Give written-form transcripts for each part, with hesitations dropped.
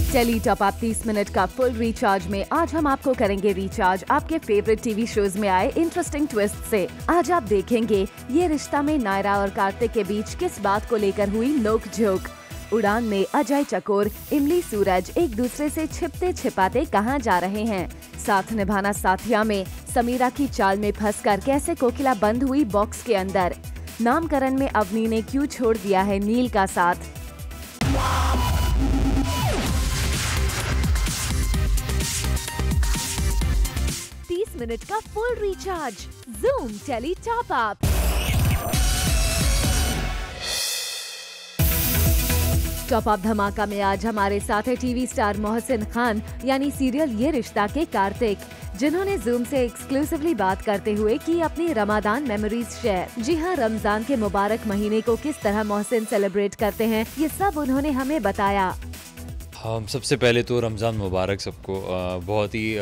Tele top up 30 minute का full recharge में आज हम आपको करेंगे रिचार्ज आपके फेवरेट टीवी शोज में आए इंटरेस्टिंग ट्विस्ट से। आज आप देखेंगे ये रिश्ता में नायरा और कार्तिक के बीच किस बात को लेकर हुई नोक-झोंक। उड़ान में अजय चकोर, इमली सूरज एक दूसरे से छिपते छिपाते कहां जा रहे हैं। साथ निभाना साथिया में समीरा की चाल में फंसकर कैसे कोकिला बंद हुई बॉक्स के अंदर। नामकरण में अवनी ने क्यों छोड़ दिया है नील का साथ। 30 मिनट का full recharge Zoom tele top up. Top up धमाका में आज हमारे साथ है टीवी स्टार मोहसिन खान यानी सीरियल ये रिश्ता के कार्तिक, जिन्होंने जूम से एक्सक्लूसिवली बात करते हुए की अपनी रमजान मेमोरीज शेयर। जी हाँ, रमजान के मुबारक महीने को किस तरह मोहसिन सेलिब्रेट करते हैं ये सब उन्होंने हमें बताया। हम सबसे पहले तो रमज़ान मुबारक सबको। बहुत ही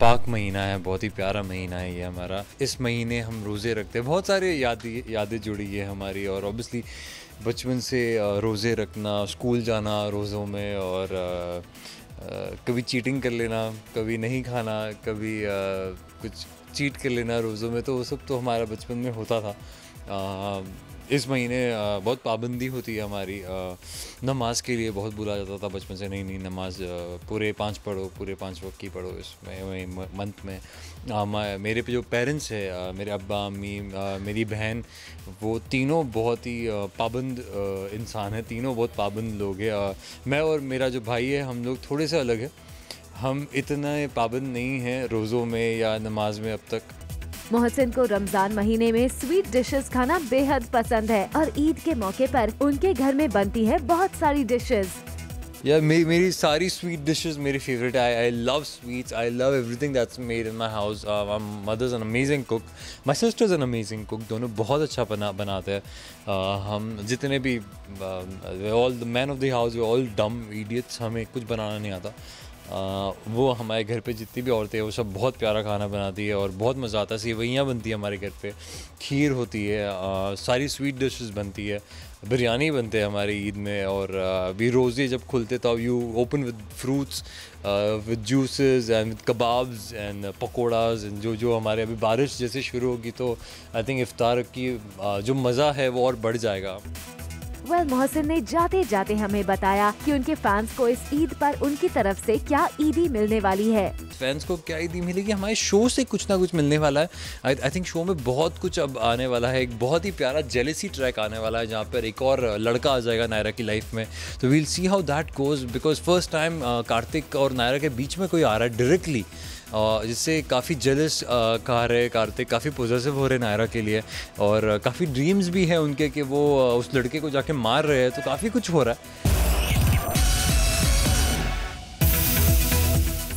पाक महीना है, बहुत ही प्यारा महीना है ये हमारा। इस महीने हम रोज़े रखते हैं, बहुत सारे यादें जुड़ी है हमारी। और ऑब्वियसली बचपन से रोज़े रखना, स्कूल जाना रोज़ों में, और कभी चीटिंग कर लेना, कभी नहीं खाना, कभी कुछ चीट कर लेना रोज़ों में, तो वो सब तो हमारा बचपन में होता था। इस महीने बहुत पाबंदी होती है हमारी। नमाज के लिए बहुत बुला जाता था बचपन से, नहीं नमाज पूरे 5 पढ़ो, पूरे 5 वक्त की पढ़ो इसमें मंथ में। मेरे पे जो पेरेंट्स है, मेरे अब्बा अम्मी, मेरी बहन, वो तीनों बहुत ही पाबंद इंसान हैं, तीनों बहुत पाबंद लोग हैं। मैं और मेरा जो भाई है, हम लोग थोड़े से अलग हैं, हम इतना पाबंद नहीं हैं रोज़ों में या नमाज में अब तक। मोहसिन को रमजान महीने में स्वीट डिशेस खाना बेहद पसंद है और ईद के मौके पर उनके घर में बनती है बहुत सारी डिशेस। यार मेरी सारी स्वीट डिशेस मेरी फेवरेट है। I love sweets, I love everything that's made in my house. My mother is an amazing cook, my sister is an amazing cook. दोनों बहुत अच्छा बनाते हैं। हम जितने भी all the man of the house, all डम इडियट्स, हमें कुछ बनाना नहीं आता। वो हमारे घर पे जितनी भी औरतें हैं वो सब बहुत प्यारा खाना बनाती है और बहुत मज़ा आता है। सेवइयाँ बनती है हमारे घर पे, खीर होती है, सारी स्वीट डिशेस बनती है, बिरयानी बनते हैं हमारी ईद में। और अभी रोज़े जब खुलते तो you open with fruits, with juices and with kebabs and pakoras. जो हमारे अभी बारिश जैसे शुरू होगी तो आई थिंक इफ्तार की जो मज़ा है वो और बढ़ जाएगा। मोहसिन ने जाते जाते हमें बताया कि उनके फैंस को इस ईद पर उनकी तरफ से क्या ईदी मिलने वाली है। फैंस को क्या ईदी मिलेगी? हमारे शो से कुछ ना कुछ मिलने वाला है। आई थिंक शो में बहुत कुछ अब आने वाला है। एक बहुत ही प्यारा जेलेसी ट्रैक आने वाला है जहाँ पर एक और लड़का आ जाएगा नायरा की लाइफ में। तो we'll see how that goes, because first time Kartik और नायरा के बीच में कोई आ रहा है डायरेक्टली, जिससे काफ़ी जेलस कहा रहे कार्तिक, काफ़ी पॉजिटिव हो रहे नायरा के लिए, और काफ़ी ड्रीम्स भी हैं उनके कि वो उस लड़के को जाके मार रहे हैं। तो काफ़ी कुछ हो रहा है।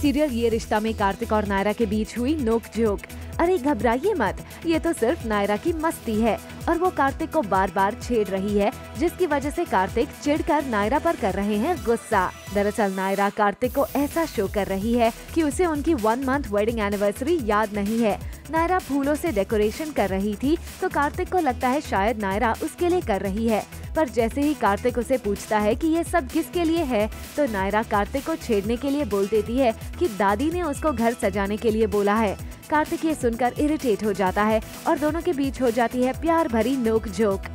सीरियल ये रिश्ता में कार्तिक और नायरा के बीच हुई नोक-झोंक। अरे घबराइए मत, ये तो सिर्फ नायरा की मस्ती है और वो कार्तिक को बार बार छेड़ रही है, जिसकी वजह से कार्तिक चिढ़कर नायरा पर कर रहे हैं गुस्सा। दरअसल नायरा कार्तिक को ऐसा शो कर रही है कि उसे उनकी 1 मंथ वेडिंग एनिवर्सरी याद नहीं है। नायरा फूलों से डेकोरेशन कर रही थी तो कार्तिक को लगता है शायद नायरा उसके लिए कर रही है, पर जैसे ही कार्तिक उसे पूछता है कि ये सब किसके लिए है, तो नायरा कार्तिक को छेड़ने के लिए बोल देती है कि दादी ने उसको घर सजाने के लिए बोला है। कार्तिक ये सुनकर इरिटेट हो जाता है और दोनों के बीच हो जाती है प्यार भरी नोक-झोंक।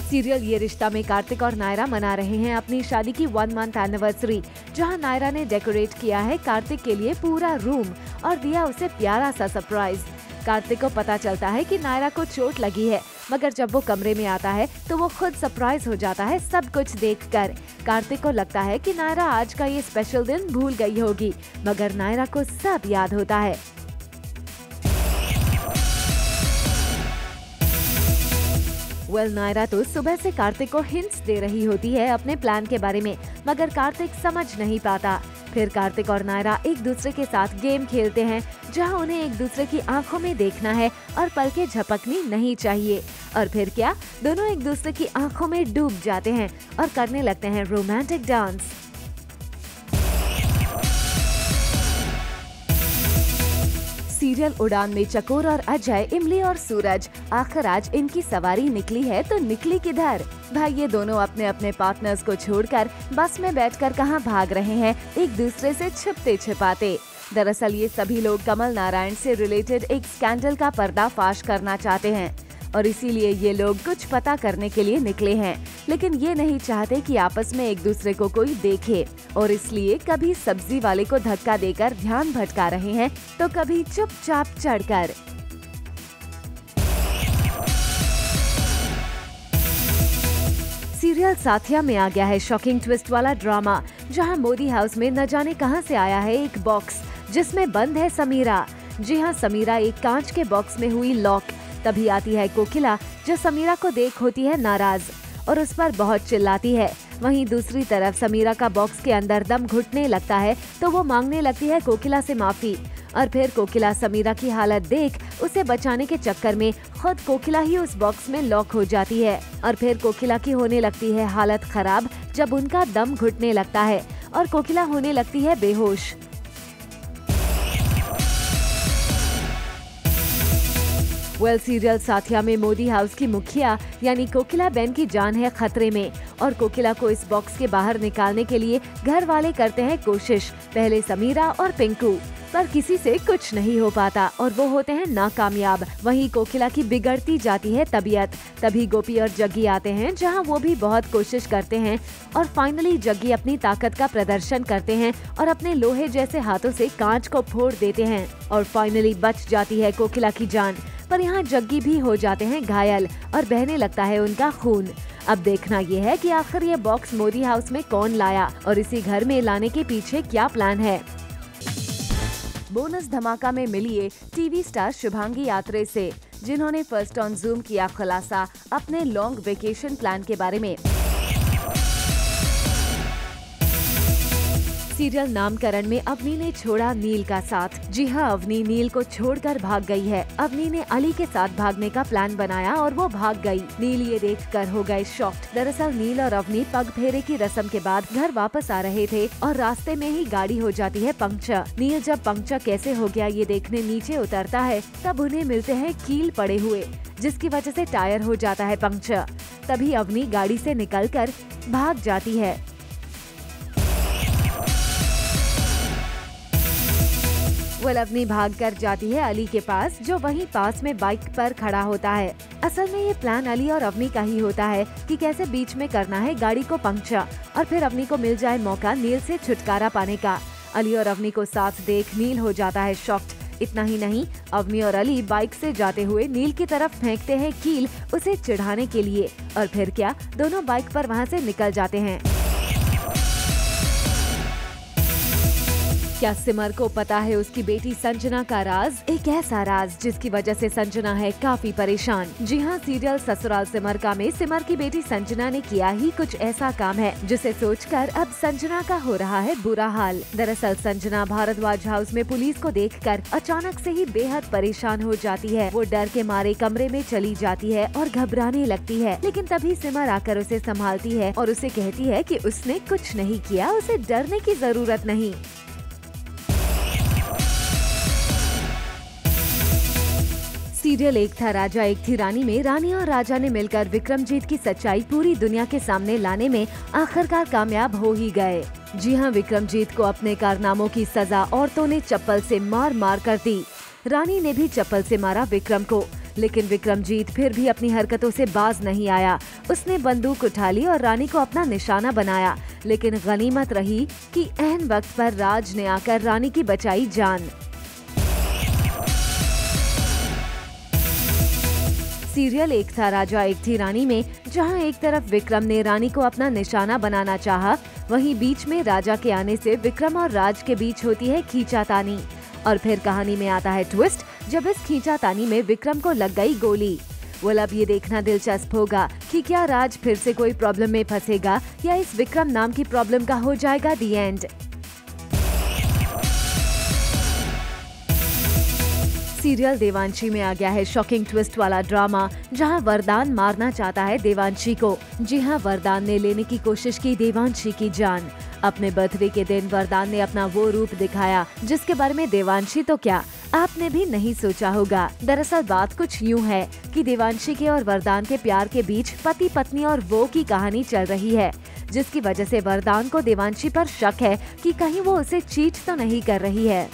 सीरियल ये रिश्ता में कार्तिक और नायरा मना रहे हैं अपनी शादी की 1 मंथ एनिवर्सरी, जहां नायरा ने डेकोरेट किया है कार्तिक के लिए पूरा रूम और दिया उसे प्यारा सा सरप्राइज। कार्तिक को पता चलता है कि नायरा को चोट लगी है, मगर जब वो कमरे में आता है तो वो खुद सरप्राइज हो जाता है सब कुछ देखकर। कार्तिक को लगता है कि नायरा आज का ये स्पेशल दिन भूल गई होगी, मगर नायरा को सब याद होता है। नायरा तो सुबह से कार्तिक को हिंट्स दे रही होती है अपने प्लान के बारे में, मगर कार्तिक समझ नहीं पाता। फिर कार्तिक और नायरा एक दूसरे के साथ गेम खेलते हैं, जहां उन्हें एक दूसरे की आंखों में देखना है और पलकें झपकनी नहीं चाहिए। और फिर क्या, दोनों एक दूसरे की आंखों में डूब जाते हैं और करने लगते हैं रोमांटिक डांस। सीरियल उड़ान में चकोर और अजय, इमली और सूरज, आखिर आज इनकी सवारी निकली है तो निकली किधर? भाई ये दोनों अपने अपने पार्टनर्स को छोड़कर बस में बैठकर कहां भाग रहे हैं, एक दूसरे से छिपते छिपाते। दरअसल ये सभी लोग कमल नारायण से रिलेटेड एक स्कैंडल का पर्दाफाश करना चाहते हैं और इसीलिए ये लोग कुछ पता करने के लिए निकले हैं, लेकिन ये नहीं चाहते कि आपस में एक दूसरे को कोई देखे और इसलिए कभी सब्जी वाले को धक्का देकर ध्यान भटका रहे हैं तो कभी चुपचाप चढ़कर। सीरियल साथिया में आ गया है शॉकिंग ट्विस्ट वाला ड्रामा, जहां मोदी हाउस में न जाने कहां से आया है एक बॉक्स जिसमें बंद है समीरा। जी हां, समीरा एक कांच के बॉक्स में हुई लॉक। तभी आती है कोकिला जो समीरा को देख होती है नाराज और उस पर बहुत चिल्लाती है। वहीं दूसरी तरफ समीरा का बॉक्स के अंदर दम घुटने लगता है तो वो मांगने लगती है कोकिला से माफी और फिर कोकिला समीरा की हालत देख उसे बचाने के चक्कर में खुद कोकिला ही उस बॉक्स में लॉक हो जाती है और फिर कोकिला की होने लगती है हालत खराब जब उनका दम घुटने लगता है और कोकिला होने लगती है बेहोश। सीरियल साथिया में मोदी हाउस की मुखिया यानी कोकिला बेन की जान है खतरे में और कोकिला को इस बॉक्स के बाहर निकालने के लिए घर वाले करते हैं कोशिश, पहले समीरा और पिंकू, पर किसी से कुछ नहीं हो पाता और वो होते हैं नाकामयाब। वहीं कोकिला की बिगड़ती जाती है तबीयत। तभी गोपी और जग्गी आते हैं जहां वो भी बहुत कोशिश करते हैं और फाइनली जग्गी अपनी ताकत का प्रदर्शन करते हैं और अपने लोहे जैसे हाथों से कांच को फोड़ देते हैं और फाइनली बच जाती है कोकिला की जान। पर यहाँ जग्गी भी हो जाते हैं घायल और बहने लगता है उनका खून। अब देखना ये है कि आखिर ये बॉक्स मोदी हाउस में कौन लाया और इसी घर में लाने के पीछे क्या प्लान है। बोनस धमाका में मिलिए टीवी स्टार शुभांगी यात्रे से, जिन्होंने फर्स्ट ऑन जूम किया खुलासा अपने लॉन्ग वेकेशन प्लान के बारे में। सीरियल नामकरण में अवनी ने छोड़ा नील का साथ। जी हां, अवनी नील को छोड़कर भाग गई है। अवनी ने अली के साथ भागने का प्लान बनाया और वो भाग गई। नील ये देखकर हो गए शॉक्ड। दरअसल नील और अवनी पग फेरे की रस्म के बाद घर वापस आ रहे थे और रास्ते में ही गाड़ी हो जाती है पंक्चर। नील जब पंक्चर कैसे हो गया ये देखने नीचे उतरता है तब उन्हें मिलते हैं कील पड़े हुए, जिसकी वजह से टायर हो जाता है पंक्चर। तभी अवनी गाड़ी से निकलकर भाग जाती है। अवनी भाग कर जाती है अली के पास, जो वहीं पास में बाइक पर खड़ा होता है। असल में ये प्लान अली और अवनी का ही होता है कि कैसे बीच में करना है गाड़ी को पंक्चर और फिर अवनी को मिल जाए मौका नील से छुटकारा पाने का। अली और अवनी को साथ देख नील हो जाता है शॉक्ड। इतना ही नहीं, अवनी और अली बाइक से जाते हुए नील की तरफ फेंकते हैं कील उसे चिढ़ाने के लिए और फिर क्या, दोनों बाइक पर वहाँ से निकल जाते हैं। क्या सिमर को पता है उसकी बेटी संजना का राज? एक ऐसा राज जिसकी वजह से संजना है काफी परेशान। जी हाँ, सीरियल ससुराल सिमर का में सिमर की बेटी संजना ने किया ही कुछ ऐसा काम है जिसे सोचकर अब संजना का हो रहा है बुरा हाल। दरअसल संजना भारद्वाज हाउस में पुलिस को देखकर अचानक से ही बेहद परेशान हो जाती है। वो डर के मारे कमरे में चली जाती है और घबराने लगती है, लेकिन तभी सिमर आकर उसे संभालती है और उसे कहती है कि उसने कुछ नहीं किया, उसे डरने की जरूरत नहीं। सीरियल एक था राजा एक थी रानी में रानी और राजा ने मिलकर विक्रमजीत की सच्चाई पूरी दुनिया के सामने लाने में आखिरकार कामयाब हो ही गए। जी हाँ, विक्रमजीत को अपने कारनामों की सजा औरतों ने चप्पल से मार मार कर दी। रानी ने भी चप्पल से मारा विक्रम को, लेकिन विक्रमजीत फिर भी अपनी हरकतों से बाज नहीं आया। उसने बंदूक उठा ली और रानी को अपना निशाना बनाया, लेकिन गनीमत रही कि ऐन वक्त पर राज ने आकर रानी की बचाई जान। सीरियल एक था राजा एक थी रानी में जहां एक तरफ विक्रम ने रानी को अपना निशाना बनाना चाहा, वहीं बीच में राजा के आने से विक्रम और राज के बीच होती है खींचातानी और फिर कहानी में आता है ट्विस्ट जब इस खींचातानी में विक्रम को लग गई गोली। अब ये देखना दिलचस्प होगा कि क्या राज फिर से कोई प्रॉब्लम में फंसेगा या इस विक्रम नाम की प्रॉब्लम का हो जाएगा दी एंड। सीरियल देवांशी में आ गया है शॉकिंग ट्विस्ट वाला ड्रामा, जहां वरदान मारना चाहता है देवांशी को। जी हां, वरदान ने लेने की कोशिश की देवांशी की जान। अपने बर्थडे के दिन वरदान ने अपना वो रूप दिखाया जिसके बारे में देवांशी तो क्या, आपने भी नहीं सोचा होगा। दरअसल बात कुछ यूँ है कि देवांशी के और वरदान के प्यार के बीच पति पत्नी और वो की कहानी चल रही है, जिसकी वजह से वरदान को देवांशी पर शक है कि कहीं वो उसे चीट तो नहीं कर रही है।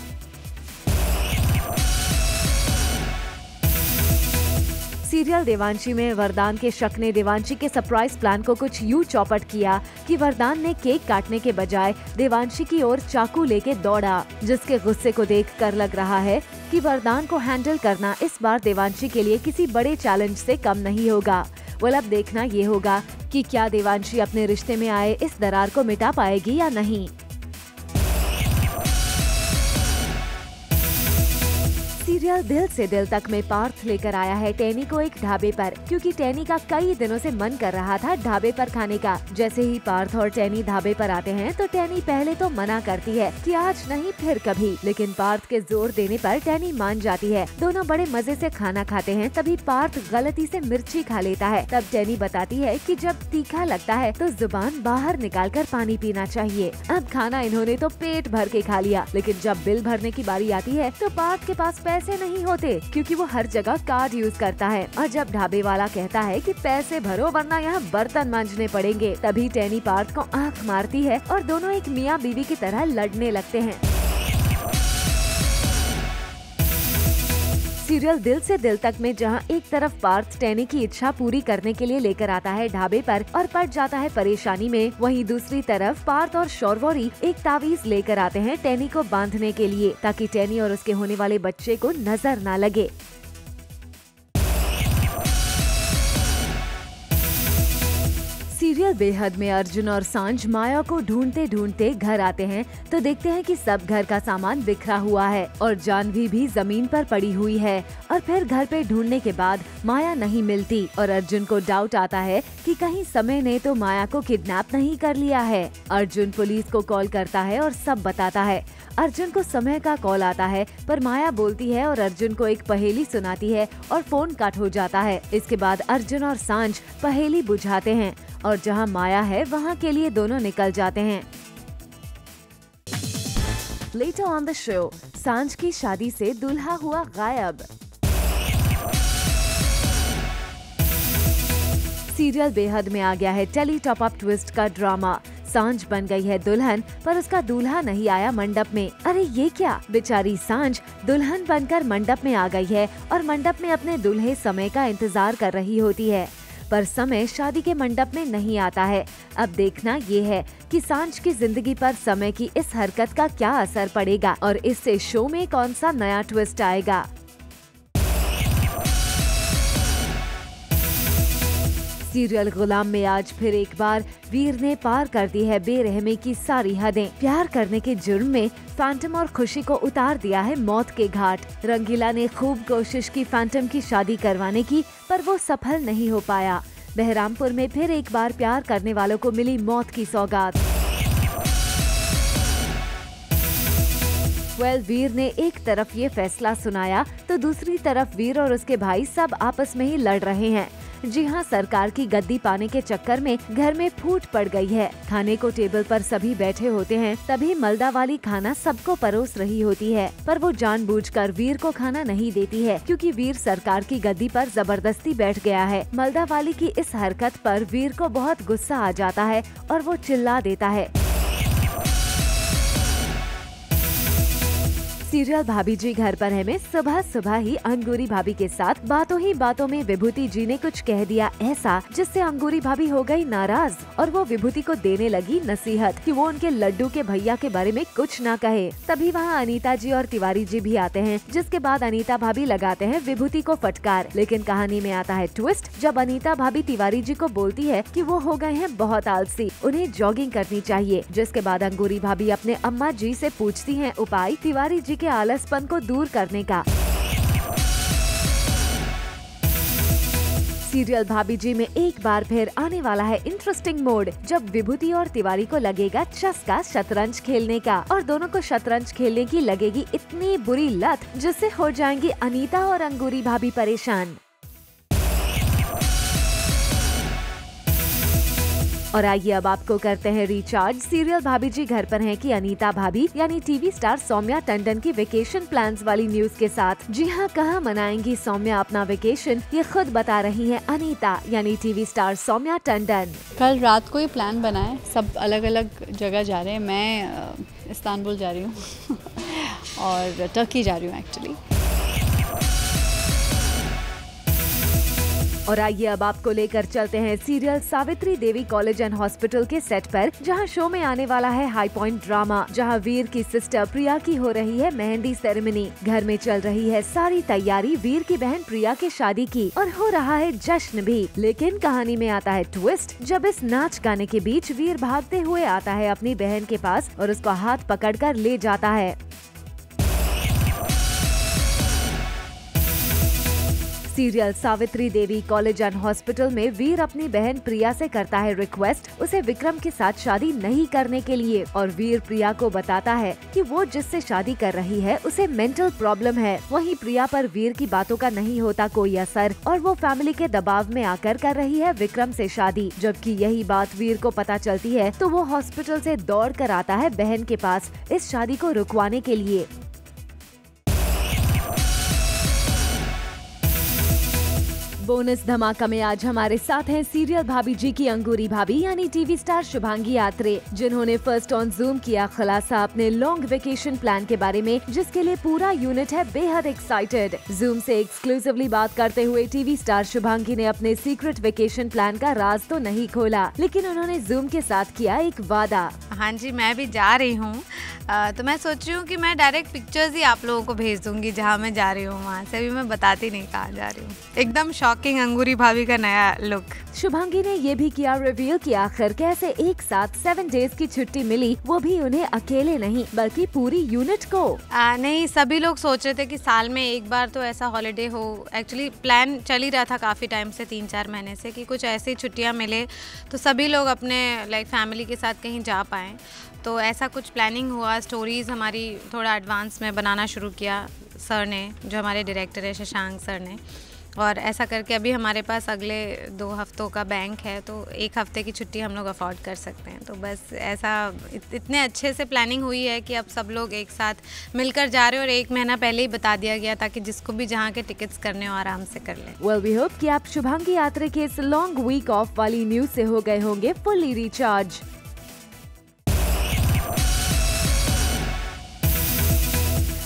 सीरियल देवांशी में वरदान के शक ने देवांशी के सरप्राइज प्लान को कुछ यूं चौपट किया कि वरदान ने केक काटने के बजाय देवांशी की ओर चाकू लेके दौड़ा, जिसके गुस्से को देखकर लग रहा है कि वरदान को हैंडल करना इस बार देवांशी के लिए किसी बड़े चैलेंज से कम नहीं होगा। अब देखना ये होगा कि क्या देवांशी अपने रिश्ते में आए इस दरार को मिटा पाएगी या नहीं। सीरियल दिल से दिल तक में पार्थ लेकर आया है टैनी को एक ढाबे पर, क्योंकि टैनी का कई दिनों से मन कर रहा था ढाबे पर खाने का। जैसे ही पार्थ और टैनी ढाबे पर आते हैं तो टैनी पहले तो मना करती है कि आज नहीं फिर कभी, लेकिन पार्थ के जोर देने पर टैनी मान जाती है। दोनों बड़े मजे से खाना खाते हैं। तभी पार्थ गलती से मिर्ची खा लेता है। तब टैनी बताती है कि जब तीखा लगता है तो जुबान बाहर निकालकर पानी पीना चाहिए। अब खाना इन्होंने तो पेट भर के खा लिया, लेकिन जब बिल भरने की बारी आती है तो पार्थ के पास पैसे नहीं होते, क्योंकि वो हर जगह कार्ड यूज करता है। और जब ढाबे वाला कहता है कि पैसे भरो वरना यहाँ बर्तन मांजने पड़ेंगे, तभी टैनी पार्थ को आंख मारती है और दोनों एक मियाँ बीवी की तरह लड़ने लगते हैं। सीरियल दिल से दिल तक में जहां एक तरफ पार्थ टैनी की इच्छा पूरी करने के लिए लेकर आता है ढाबे पर और पड़ जाता है परेशानी में, वहीं दूसरी तरफ पार्थ और शौरवोरी एक तावीज लेकर आते हैं टैनी को बांधने के लिए, ताकि टैनी और उसके होने वाले बच्चे को नजर न लगे। सीरियल बेहद में अर्जुन और सांझ माया को ढूंढते ढूंढते घर आते हैं तो देखते हैं कि सब घर का सामान बिखरा हुआ है और जानवी भी जमीन पर पड़ी हुई है। और फिर घर पे ढूंढने के बाद माया नहीं मिलती और अर्जुन को डाउट आता है कि कहीं समय ने तो माया को किडनैप नहीं कर लिया है। अर्जुन पुलिस को कॉल करता है और सब बताता है। अर्जुन को समय का कॉल आता है पर माया बोलती है और अर्जुन को एक पहेली सुनाती है और फोन कट हो जाता है। इसके बाद अर्जुन और सांझ पहेली बुझाते हैं और जहां माया है वहां के लिए दोनों निकल जाते हैं। Later on the show, सांझ की शादी से दूल्हा हुआ गायब। सीरियल बेहद में आ गया है टेली टॉप अप ट्विस्ट का ड्रामा। सांझ बन गई है दुल्हन पर उसका दूल्हा नहीं आया मंडप में। अरे ये क्या, बेचारी सांझ दुल्हन बनकर मंडप में आ गई है और मंडप में अपने दूल्हे समय का इंतजार कर रही होती है, पर समय शादी के मंडप में नहीं आता है। अब देखना ये है कि सांझ की जिंदगी पर समय की इस हरकत का क्या असर पड़ेगा और इससे शो में कौन सा नया ट्विस्ट आएगा। सीरियल गुलाम में आज फिर एक बार वीर ने पार कर दी है बेरहमी की सारी हदें। प्यार करने के जुर्म में फैंटम और खुशी को उतार दिया है मौत के घाट। रंगीला ने खूब कोशिश की फैंटम की शादी करवाने की, पर वो सफल नहीं हो पाया। बहरामपुर में फिर एक बार प्यार करने वालों को मिली मौत की सौगात। वीर ने एक तरफ ये फैसला सुनाया तो दूसरी तरफ वीर और उसके भाई सब आपस में ही लड़ रहे हैं। जी हाँ, सरकार की गद्दी पाने के चक्कर में घर में फूट पड़ गई है। खाने को टेबल पर सभी बैठे होते हैं, तभी मलदा वाली खाना सबको परोस रही होती है, पर वो जानबूझकर वीर को खाना नहीं देती है, क्योंकि वीर सरकार की गद्दी पर जबरदस्ती बैठ गया है। मलदा वाली की इस हरकत पर वीर को बहुत गुस्सा आ जाता है और वो चिल्ला देता है। सीरियल भाभी जी घर पर है में सुबह सुबह ही अंगूरी भाभी के साथ बातों ही बातों में विभूति जी ने कुछ कह दिया ऐसा, जिससे अंगूरी भाभी हो गई नाराज और वो विभूति को देने लगी नसीहत कि वो उनके लड्डू के भैया के बारे में कुछ ना कहे। तभी वहाँ अनीता जी और तिवारी जी भी आते हैं, जिसके बाद अनीता भाभी लगाते हैं विभूति को फटकार। लेकिन कहानी में आता है ट्विस्ट, जब अनीता भाभी तिवारी जी को बोलती है कि वो हो गए हैं बहुत आलसी, उन्हें जॉगिंग करनी चाहिए। जिसके बाद अंगूरी भाभी अपने अम्मा जी से पूछती है उपाय तिवारी जी के आलसपन को दूर करने का। सीरियल भाभी जी में एक बार फिर आने वाला है इंटरेस्टिंग मोड, जब विभूति और तिवारी को लगेगा चस्का शतरंज खेलने का और दोनों को शतरंज खेलने की लगेगी इतनी बुरी लत, जिससे हो जाएंगी अनीता और अंगूरी भाभी परेशान। और आइए अब आपको करते हैं रिचार्ज। सीरियल भाभी जी घर पर हैं कि अनीता भाभी यानी टीवी स्टार सौम्या टंडन की वेकेशन प्लान्स वाली न्यूज के साथ। जी हाँ, कहाँ मनाएंगी सौम्या अपना वेकेशन, ये खुद बता रही हैं अनीता यानी टीवी स्टार सौम्या टंडन। कल रात को ही प्लान बना है, सब अलग अलग जगह जा रहे हैं। मैं इस्तांबुल जा रही हूँ और टर्की जा रही हूँ एक्चुअली। और आइए अब आपको लेकर चलते हैं serial Savitri Devi college and hospital के सेट पर, जहां शो में आने वाला है हाई पॉइंट ड्रामा, जहां वीर की सिस्टर प्रिया की हो रही है मेहंदी सेरेमनी। घर में चल रही है सारी तैयारी वीर की बहन प्रिया के शादी की और हो रहा है जश्न भी। लेकिन कहानी में आता है ट्विस्ट, जब इस नाच गाने के बीच वीर भागते हुए आता है अपनी बहन के पास और उसको हाथ पकड़कर ले जाता है। Serial Savitri Devi college and hospital में वीर अपनी बहन प्रिया से करता है रिक्वेस्ट उसे विक्रम के साथ शादी नहीं करने के लिए, और वीर प्रिया को बताता है कि वो जिससे शादी कर रही है उसे मेंटल प्रॉब्लम है। वहीं प्रिया पर वीर की बातों का नहीं होता कोई असर और वो फैमिली के दबाव में आकर कर रही है विक्रम से शादी। जबकि यही बात वीर को पता चलती है तो वो हॉस्पिटल से दौड़ कर आता है बहन के पास इस शादी को रुकवाने के लिए। बोनस धमाका में आज हमारे साथ हैं सीरियल भाभी जी की अंगूरी भाभी यानी टीवी स्टार शुभांगी आत्रे, जिन्होंने फर्स्ट ऑन जूम किया खुलासा अपने लॉन्ग वेकेशन प्लान के बारे में, जिसके लिए पूरा यूनिट है बेहद एक्साइटेड। जूम से एक्सक्लूसिवली बात करते हुए टीवी स्टार शुभांगी ने अपने सीक्रेट वेकेशन प्लान का राज तो नहीं खोला, लेकिन उन्होंने जूम के साथ किया एक वादा। हाँ जी, मैं भी जा रही हूँ, तो मैं सोच रही हूँ कि मैं डायरेक्ट पिक्चर्स ही आप लोगों को भेज दूंगी जहाँ मैं जा रही हूँ, वहाँ से भी मैं बताती नहीं कहाँ जा रही हूँ। एकदम शॉकिंग अंगूरी भाभी का नया लुक। शुभांगी ने ये भी किया रिवील कि आखिर कैसे एक साथ 7 डेज की छुट्टी मिली, वो भी उन्हें अकेले नहीं बल्कि पूरी यूनिट को। नहीं, सभी लोग सोच रहे थे कि साल में एक बार तो ऐसा हॉलिडे हो। एक्चुअली प्लान चल ही रहा था काफ़ी टाइम से, 3-4 महीने से, कि कुछ ऐसी छुट्टियाँ मिले तो सभी लोग अपने फैमिली के साथ कहीं जा पाएँ। तो ऐसा कुछ प्लानिंग हुआ। स्टोरीज़ हमारी थोड़ा एडवांस में बनाना शुरू किया सर ने, जो हमारे डायरेक्टर है शशांक सर ने, और ऐसा करके अभी हमारे पास अगले 2 हफ्तों का बैंक है, तो 1 हफ्ते की छुट्टी हम लोग अफोर्ड कर सकते हैं। तो बस ऐसा इतने अच्छे से प्लानिंग हुई है कि अब सब लोग एक साथ मिलकर जा रहे हैं, और 1 महीना पहले ही बता दिया गया ताकि जिसको भी जहाँ के टिकट्स करने हो आराम से कर लें। वेल वी होप कि आप शुभांगी आत्रे के इस लॉन्ग वीक ऑफ वाली न्यूज से हो गए होंगे fully recharge.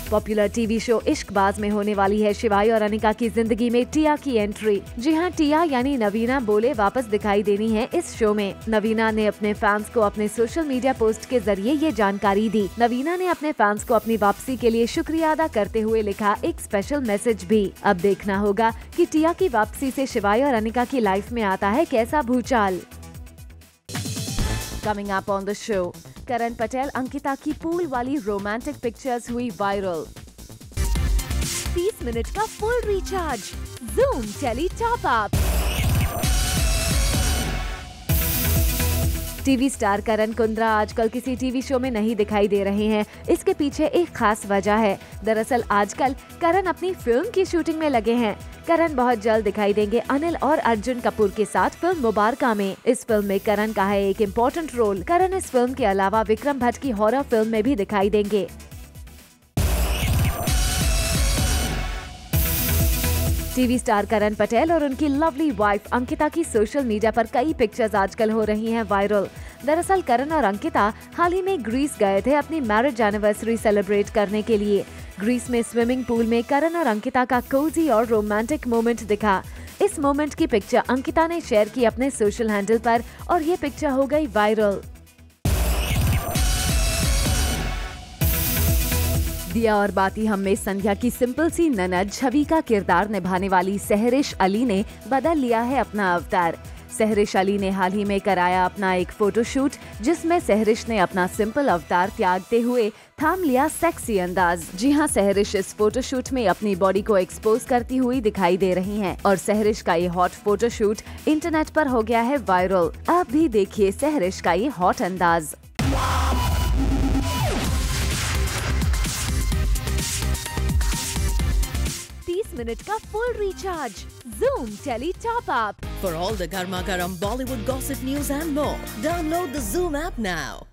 Popular TV show Ishqbaaz में होने वाली है शिवाय और अनिका की जिंदगी में टिया की एंट्री। जी हाँ, टिया यानी नवीना बोले वापस दिखाई देनी है इस शो में। नवीना ने अपने फैंस को अपने सोशल मीडिया पोस्ट के जरिए ये जानकारी दी। नवीना ने अपने फैंस को अपनी वापसी के लिए शुक्रिया अदा करते हुए लिखा एक स्पेशल मैसेज भी। अब देखना होगा कि टिया की वापसी से शिवाय और अनिका की लाइफ में आता है कैसा भूचाल। Coming up on the show, करण पटेल अंकिता की पूल वाली रोमांटिक पिक्चर्स हुई वायरल। 30 मिनट का full recharge, Zoom tele top up. TV star Karan Kundra आजकल किसी टीवी शो में नहीं दिखाई दे रहे हैं। इसके पीछे एक खास वजह है। दरअसल आजकल करण अपनी फिल्म की शूटिंग में लगे हैं। करण बहुत जल्द दिखाई देंगे अनिल और अर्जुन कपूर के साथ फिल्म मुबारका में। इस फिल्म में करण का है एक इम्पोर्टेंट रोल। करण इस फिल्म के अलावा विक्रम भट्ट की हॉरर फिल्म में भी दिखाई देंगे। टीवी स्टार करण पटेल और उनकी लवली वाइफ अंकिता की सोशल मीडिया पर कई पिक्चर्स आजकल हो रही हैं वायरल। दरअसल करण और अंकिता हाल ही में ग्रीस गए थे अपनी मैरिज एनिवर्सरी सेलिब्रेट करने के लिए। ग्रीस में स्विमिंग पूल में करण और अंकिता का कोजी और रोमांटिक मोमेंट दिखा। इस मोमेंट की पिक्चर अंकिता ने शेयर की अपने सोशल हैंडल पर और ये पिक्चर हो गई वायरल। दिया और बाती हम में संध्या की सिंपल सी ननद छवि का किरदार निभाने वाली सहरिश अली ने बदल लिया है अपना अवतार। सहरिश अली ने हाल ही में कराया अपना एक फोटोशूट, जिसमें सहरिश ने अपना सिंपल अवतार त्यागते हुए थाम लिया सेक्सी अंदाज। जी हां, सहरिश इस फोटोशूट में अपनी बॉडी को एक्सपोज करती हुई दिखाई दे रही हैं और सहरिश का ये हॉट फोटोशूट इंटरनेट पर हो गया है वायरल। आप भी देखिए सहरिश का ये हॉट अंदाज। 30 मिनट का full recharge, Zoom tele top up. For all the Garma Garam Bollywood gossip news and more, download the Zoom app now.